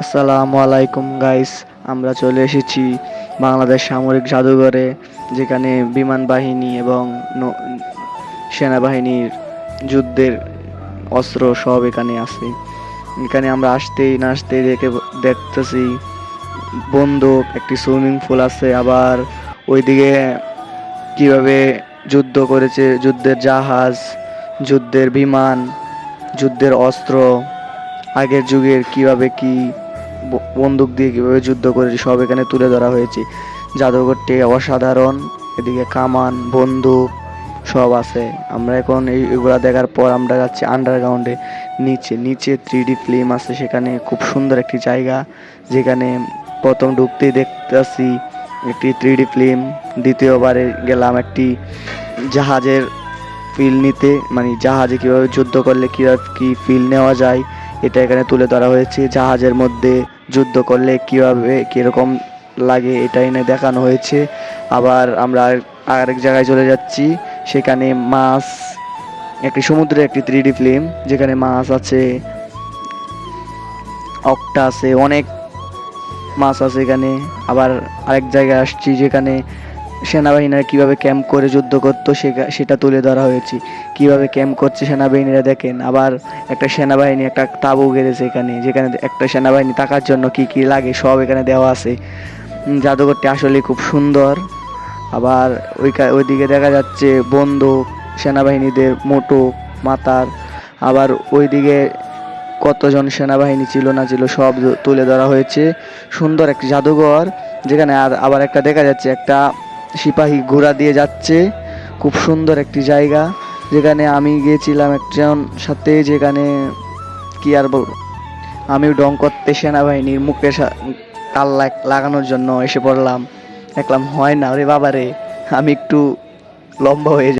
আসসালামু আলাইকুম গাইস, আমরা চলে এসেছি বাংলাদেশ সামরিক জাদুঘরে, যেখানে বিমান বাহিনী এবং সেনাবাহিনীর যুদ্ধের অস্ত্র সব এখানে আছে। এখানে আমরা আসতেই না আসতেই দেখতেছি বন্দুক, একটি সুইমিং পুল আছে, আবার ওইদিকে কিভাবে যুদ্ধ করেছে, যুদ্ধের জাহাজ, যুদ্ধের বিমান, যুদ্ধের অস্ত্র, আগের যুগের কিভাবে কি বন্দুক দিয়ে কিভাবে যুদ্ধ করে সব এখানে তুলে ধরা হয়েছে। জাদুঘরটি অসাধারণ, এদিকে কামান, বন্দুক সব আছে। আমরা এখন এইগুলা দেখার পর আমরা যাচ্ছি আন্ডারগ্রাউন্ডে, নিচে নিচে 3D ফিল্ম আছে, সেখানে খুব সুন্দর একটি জায়গা, যেখানে প্রথম ঢুকতেই দেখতেছি একটি 3D ফিল্ম। দ্বিতীয়বারে গেলাম একটি জাহাজের ফিল নিতে, মানে জাহাজে কীভাবে যুদ্ধ করলে কীভাবে কী ফিল নেওয়া যায় এটা এখানে তুলে ধরা হয়েছে। জাহাজের মধ্যে যুদ্ধ করলে কীভাবে কীরকম লাগে এটা এনে দেখানো হয়েছে। আবার আমরা আরেক জায়গায় চলে যাচ্ছি, সেখানে মাছ, একটি সমুদ্রে একটি 3D ফিল্ম, যেখানে মাছ আছে, অক্টা আছে, অনেক মাছ আছে এখানে। আবার আরেক জায়গায় আসছি, যেখানে সেনাবাহিনীরা কিভাবে ক্যাম্প করে যুদ্ধ করতো সেটা তুলে ধরা হয়েছে। কিভাবে ক্যাম্প করছে সেনাবাহিনীরা দেখেন। আবার একটা সেনাবাহিনী একটা তাঁবু গেড়েছে এখানে, যেখানে একটা সেনাবাহিনী থাকার জন্য কি কি লাগে সব এখানে দেওয়া আছে। জাদুঘরটি আসলে খুব সুন্দর। আবার ওইদিকে দেখা যাচ্ছে বন্দুক, সেনাবাহিনীদের মোটক মাতার। আবার ওইদিকে কতজন সেনাবাহিনী ছিল না ছিল সব তুলে ধরা হয়েছে। সুন্দর একটি জাদুঘর, যেখানে আবার একটা দেখা যাচ্ছে একটা সিপাহী ঘোড়া দিয়ে যাচ্ছে। খুব সুন্দর একটি জায়গা, যেখানে আমি গিয়েছিলাম একজন সাথে, যেখানে কি আর বলবো, আমি ডং করতে সেনাবাহিনীর মুখে তাল লাগানোর জন্য এসে পড়লাম। দেখলাম হয় না, ওরে বাবারে, আমি একটু লম্বা হয়ে